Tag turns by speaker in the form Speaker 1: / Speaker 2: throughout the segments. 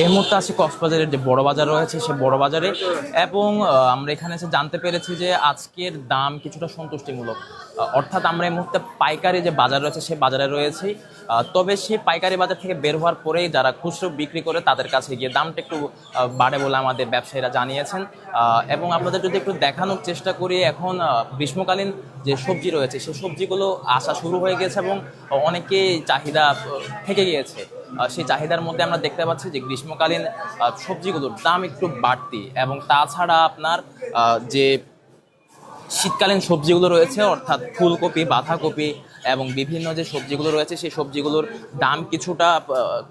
Speaker 1: এই মুহূর্তে আছি কক্সবাজারের যে বড় বাজার রয়েছে সে বড় বাজারে, এবং আমরা এখানে এসে জানতে পেরেছি যে আজকের দাম কিছুটা সন্তুষ্টিমূলক। অর্থাৎ আমরা এই মুহূর্তে পাইকারি যে বাজার রয়েছে সে বাজারে রয়েছি। তবে সেই পাইকারি বাজার থেকে বের হওয়ার পরেই যারা খুচরো বিক্রি করে তাদের কাছে গিয়ে দামটা একটু বাড়ে বলে আমাদের ব্যবসায়ীরা জানিয়েছেন। এবং আপনাদের যদি একটু দেখানোর চেষ্টা করি, এখন গ্রীষ্মকালীন যে সবজি রয়েছে সেই সবজিগুলো আসা শুরু হয়ে গেছে এবং অনেকেই চাহিদা থেকে গিয়েছে। সেই চাহিদার মধ্যে আমরা দেখতে পাচ্ছি যে গ্রীষ্মকালীন সবজিগুলোর দাম একটু বাড়তি, এবং তাছাড়া আপনার যে শীতকালীন সবজিগুলো রয়েছে অর্থাৎ ফুলকপি, বাঁধাকপি এবং বিভিন্ন যে সবজিগুলো রয়েছে সেই সবজিগুলোর দাম কিছুটা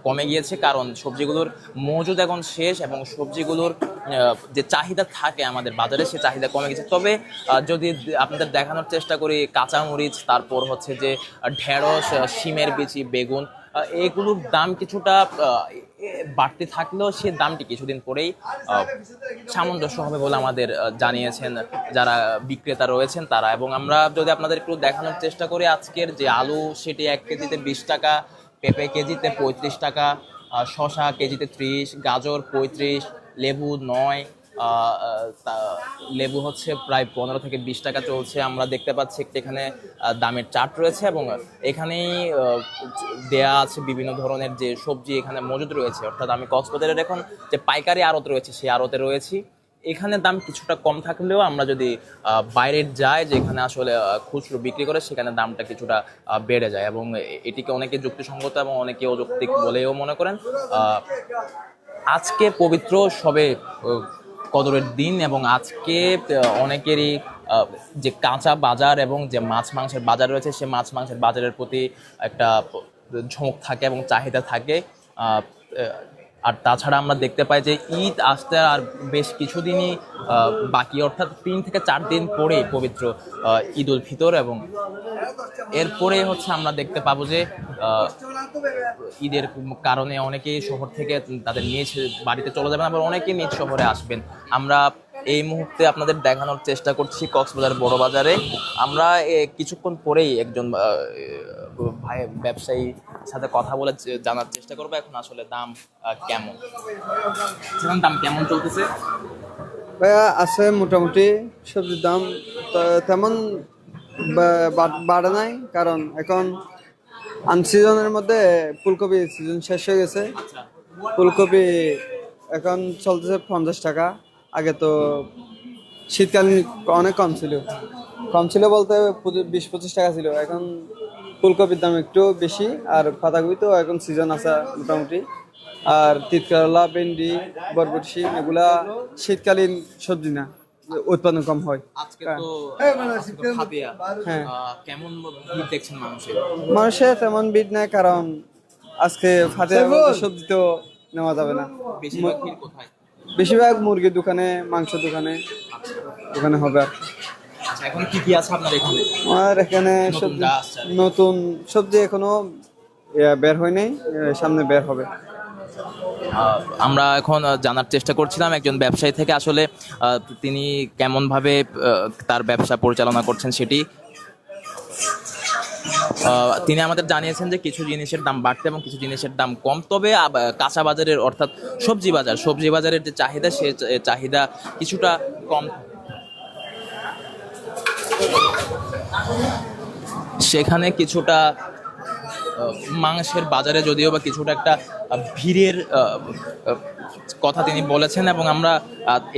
Speaker 1: কমে গিয়েছে, কারণ সবজিগুলোর মজুদ এখন শেষ এবং সবজিগুলোর যে চাহিদা থাকে আমাদের বাজারে সে চাহিদা কমে গেছে। তবে যদি আপনাদের দেখানোর চেষ্টা করি, কাঁচামরিচ, তারপর হচ্ছে যে ঢেঁড়স, শিমের বিচি, বেগুন, এগুলোর দাম কিছুটা বাড়তি থাকলেও সে দামটি কিছুদিন পরেই সামঞ্জস্য হবে বলে আমাদের জানিয়েছেন যারা বিক্রেতা রয়েছেন তারা। এবং আমরা যদি আপনাদের একটু দেখানোর চেষ্টা করি, আজকের যে আলু সেটি 1 কেজিতে 20 টাকা, পেঁপে কেজিতে 35 টাকা, শসা কেজিতে 30, গাজর 35, লেবু 9, লেবু হচ্ছে প্রায় 15 থেকে 20 টাকা চলছে। আমরা দেখতে পাচ্ছি একটি এখানে দামের চার্ট রয়েছে, এবং এখানেই দেয়া আছে বিভিন্ন ধরনের যে সবজি এখানে মজুদ রয়েছে। অর্থাৎ আমি কক্সবাজারের এখন যে পাইকারি আড়ত রয়েছে সেই আড়তে রয়েছি, এখানে দাম কিছুটা কম থাকলেও আমরা যদি বাইরে যাই যেখানে আসলে খুচরো বিক্রি করে সেখানে দামটা কিছুটা বেড়ে যায়, এবং এটিকে অনেকে যুক্তিসঙ্গত এবং অনেকে অযৌক্তিক বলেও মনে করেন। আজকে পবিত্র সবে কদরের দিন, এবং আজকে অনেকেরই যে কাঁচা বাজার এবং যে মাছ মাংসের বাজার রয়েছে সে মাছ মাংসের বাজারের প্রতি একটা ঝোঁক থাকে এবং চাহিদা থাকে। আর তাছাড়া আমরা দেখতে পাই যে ঈদ আসতে আর বেশ কিছুদিনই বাকি, অর্থাৎ 3 থেকে 4 দিন পরে পবিত্র ঈদ উল ফিতর, এবং এরপরে হচ্ছে আমরা দেখতে পাবো যে ঈদের কারণে অনেকেই শহর থেকে তাদের নিজ বাড়িতে চলে যাবেন, আবার অনেকেই নিজ শহরে আসবেন। আমরা এই মুহূর্তে আপনাদের দেখানোর চেষ্টা করছি কক্সবাজার বড় বাজারে। আমরা কিছুক্ষণ পরেই একজন ভাই ব্যবসায়ীর সাথে কথা বলে জানার চেষ্টা করবো এখন আসলে দাম কেমন, দাম কেমন চলতেছে।
Speaker 2: ভাইয়া আছে মোটামুটি, সবজির দাম তেমন বাড়ে নাই, কারণ এখন আনসিজনের মধ্যে ফুলকপি সিজন শেষ হয়ে গেছে। ফুলকপি এখন চলতেছে 50 টাকা। আগে তো শীতকালীন অনেক কম ছিল বলতে 20-25 টাকা ছিল। এখন ফুলকপির দাম একটু বেশি, আর পাতাকপি তো এখন সিজন আছে মোটামুটি। আর তিতকরলা, ভেন্ডি, বরবটি এগুলা শীতকালীন সবজি না, উৎপাদন কম হয়।
Speaker 1: আজকে তো খাদিয়া,
Speaker 2: হ্যাঁ,
Speaker 1: কেমন ভিড় দেখছেন
Speaker 2: মানুষের তেমন ভিড় নাই, কারণ আজকে ফাতিয়া সবজি তো নেওয়া যাবে না।
Speaker 1: বেশিরভাগ ভিড় কোথায়?
Speaker 2: বেশিরভাগ মুরগির দোকানে, মাংস দোকানে হবে। আর
Speaker 1: এখন কি কি আছে আপনার এখানে?
Speaker 2: আমার এখানে নতুন সবজি এখনো বের হয় নাই, সামনে বের হবে।
Speaker 1: আমরা এখন জানার চেষ্টা করছিলাম একজন ব্যবসায়ী থেকে আসলে তিনি কেমন ভাবে তার ব্যবসা পরিচালনা করছেন সেটি। তিনি আমাদের জানিয়েছেন যে কিছু জিনিসের দাম বাড়তে এবং কিছু জিনিসের দাম কম, তবে কাঁচা বাজারের অর্থাৎ সবজি বাজারের যে চাহিদা সে চাহিদা কিছুটা কম, সেখানে কিছুটা মাংসের বাজারে যদিও বা কিছুটা একটা ভিড়ের কথা তিনি বলেছেন। এবং আমরা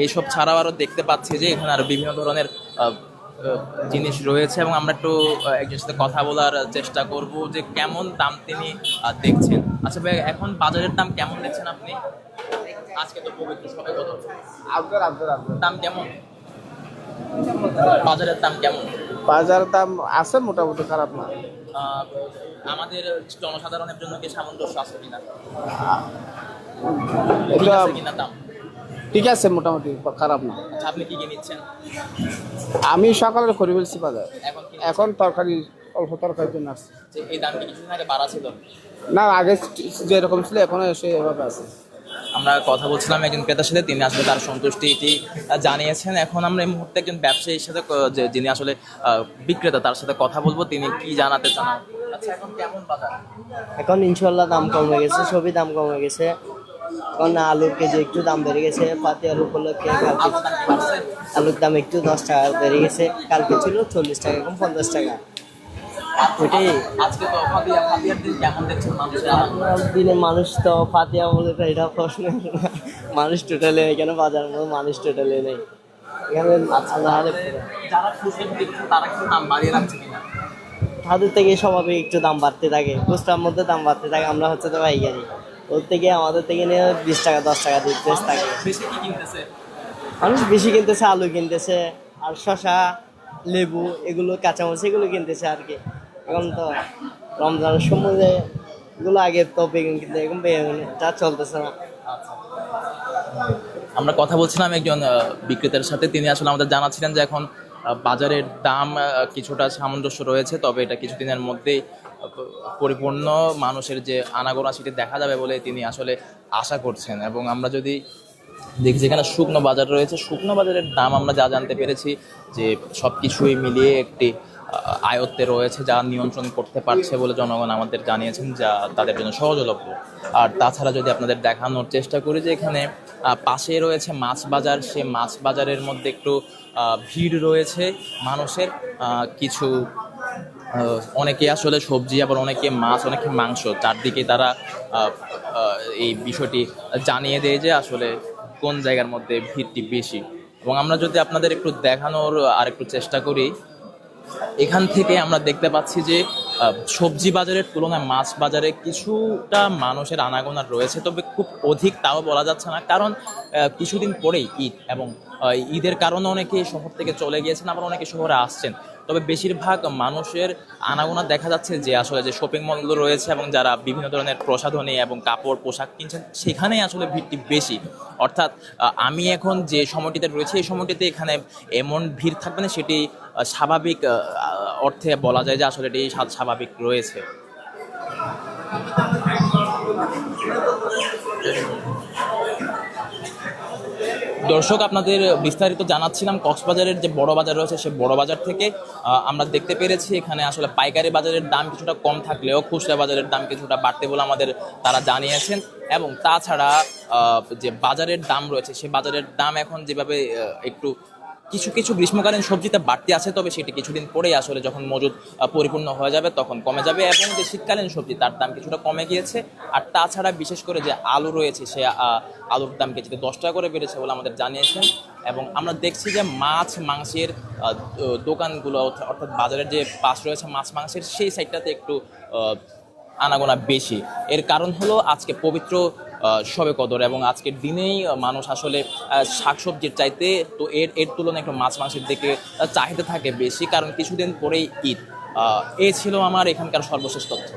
Speaker 1: এইসব ছাড়াও আরও দেখতে পাচ্ছি যে এখানে আরো বিভিন্ন ধরনের জিনিস রয়েছে, এবং আমরা একটু একজনের সাথে কথা বলার চেষ্টা করব যে কেমন দাম তিনি দেখছেন। আচ্ছা ভাই, এখন বাজারের দাম কেমন দেখছেন আপনি? আজকে তো পবিত্র সবে কদর, দাম কেমন? বাজারের দাম কেমন?
Speaker 3: বাজারের দাম আছে মোটামুটি, খারাপ না।
Speaker 1: আমাদের জনসাধারণের জন্য কি সামঞ্জস্য আছে কিনা? দাম
Speaker 3: ঠিক আছে মোটামুটি, খারাপ না।
Speaker 1: আচ্ছা, আপনি কি নিচ্ছেন?
Speaker 3: আমি সকালে করে ফেলছি বাজার, এখন তরকারি অল্প তরকারির জন্য আসছে।
Speaker 1: এই দাম কি কিছুদিন আগে বাড়া ছিল?
Speaker 3: না, আগে যেরকম ছিল এখনো এসে এভাবে আছে।
Speaker 1: আমরা কথা বলছিলাম একজন ক্রেতার সাথে, তিনি আসলে তার সন্তুষ্টিটি জানিয়েছেন। এখন আমরা এই মুহূর্তে একজন ব্যবসায়ীর সাথে যিনি আসলে বিক্রেতা, তার সাথে কথা বলবো, তিনি কি জানাতে চান। আচ্ছা, এখন কেমন বাজার?
Speaker 4: এখন ইনশাল্লাহ দাম কমে গেছে, সবই দাম কমে গেছে। এখন আলুর কেজি একটু দাম বেড়ে গেছে, পাতি আলু উপলক্ষে কালকে আলুর দাম একটু 10 টাকা বেড়ে গেছে। কালকে ছিল 40 টাকা, এখন 50 টাকা। ওইটাই
Speaker 1: আজকে তো ফাতিয়ার দিন, কেমন দেখছেন মানুষের আনন্দ?
Speaker 4: দিনে মানুষ তো ফাতিয়া বলে তো এটা প্রশ্ন। মানুষ টোটালি এখানে বাজার মতো মানুষ টোটালি নেই এখানে।
Speaker 1: যারা খুচরা বিক্রি করছে তারা কি দাম বাড়িয়ে রাখছে কিনা?
Speaker 4: তাদের থেকে স্বাভাবিক একটু দাম বাড়তে থাকে, খুচরার মধ্যে দাম বাড়তে থাকে। আমরা হচ্ছে তো পাইকারি, ওর থেকে আমাদের থেকে নিয়ে 20 টাকা 10 টাকা দিতে থাকে।
Speaker 1: বেশি কি কিনতেছে?
Speaker 4: মানুষ বেশি কিনতেছে, আলু কিনতেছে, আর শসা, লেবু, এগুলো কাঁচামরিচ এগুলো কিনতেছে আর কি। এখন তো রমজানের সময় এগুলো আগে তো বেগুন কিনতে, এখন বেগুনটা চলতেছে না।
Speaker 1: আমরা কথা বলছিলাম একজন বিক্রেতার সাথে, তিনি আসলে আমাদের জানাচ্ছিলেন যে এখন বাজারের দাম কিছুটা সামঞ্জস্য রয়েছে, তবে এটা কিছুদিনের মধ্যেই পরিপূর্ণ মানুষের যে আনাগোনা সেটি দেখা যাবে বলে তিনি আসলে আশা করছেন। এবং আমরা যদি দেখি যেখানে শুকনো বাজার রয়েছে, শুকনো বাজারের দাম আমরা যা জানতে পেরেছি যে সব কিছুই মিলিয়ে একটি আয়ত্তে রয়েছে, যা নিয়ন্ত্রণ করতে পারছে বলে জনগণ আমাদের জানিয়েছেন, যা তাদের জন্য সহজলভ্য। আর তাছাড়া যদি আপনাদের দেখানোর চেষ্টা করি যে এখানে পাশে রয়েছে মাছ বাজার, সে মাছ বাজারের মধ্যে একটু ভিড় রয়েছে মানুষের। কিছু অনেকে আসলে সবজি, আবার অনেকে মাছ, অনেকে মাংস, চারদিকে তারা এই বিষয়টি জানিয়ে দেয় যে আসলে কোন জায়গার মধ্যে ভিড়টি বেশি। এবং আমরা যদি আপনাদের একটু দেখানোর আর একটু চেষ্টা করি, এখান থেকে আমরা দেখতে পাচ্ছি যে সবজি বাজারের তুলনায় মাছ বাজারে কিছুটা মানুষের আনাগোনা রয়েছে, তবে খুব অধিক তাও বলা যাচ্ছে না, কারণ কিছুদিন পরেই ঈদ, এবং ঈদের কারণে অনেকে শহর থেকে চলে গিয়েছেন, আবার অনেকে শহরে আসছেন। তবে বেশিরভাগ মানুষের আনাগোনা দেখা যাচ্ছে যে আসলে যে শপিং মলগুলো রয়েছে এবং যারা বিভিন্ন ধরনের প্রসাধনী এবং কাপড় পোশাক কিনছেন, সেখানেই আসলে ভিড়টি বেশি। অর্থাৎ আমি এখন যে সময়টিতে রয়েছে, এই সময়টিতে এখানে এমন ভিড় থাকবে না, সেটি স্বাভাবিক অর্থে বলা যায় যে আসলে এটি স্বাভাবিক রয়েছে। দর্শক, আপনাদের বিস্তারিত জানাচ্ছিলাম কক্সবাজারের যে বড় বাজার রয়েছে, সে বড় বাজার থেকে আমরা দেখতে পেরেছি এখানে আসলে পাইকারি বাজারের দাম কিছুটা কম থাকলেও খুচরা বাজারের দাম কিছুটা বাড়তে বলে আমাদের তারা জানিয়েছেন। এবং তাছাড়া যে বাজারের দাম রয়েছে, সে বাজারের দাম এখন যেভাবে একটু কিছু কিছু গ্রীষ্মকালীন সবজিতে বাড়তি আছে, তবে সেটি কিছুদিন পরেই আসলে যখন মজুদ পরিপূর্ণ হয়ে যাবে তখন কমে যাবে। এবং যে শীতকালীন সবজি, তার দাম কিছুটা কমে গিয়েছে। আর তাছাড়া বিশেষ করে যে আলু রয়েছে, সে আলুর দাম কেজিতে 10 টাকা করে বেড়েছে বলে আমাদের জানিয়েছেন। এবং আমরা দেখছি যে মাছ মাংসের দোকানগুলো, অর্থাৎ বাজারের যে পাশ রয়েছে মাছ মাংসের, সেই সাইডটাতে একটু আনাগোনা বেশি। এর কারণ হলো আজকে পবিত্র শবে কদর, এবং আজকের দিনেই মানুষ আসলে শাকসবজির চাইতে তো এর তুলনায় একটু মাছ মাংসের দিকে চাহিদা থাকে বেশি, কারণ কিছুদিন পরেই ঈদ। এই ছিল আমার এখানকার সর্বশেষ তথ্য।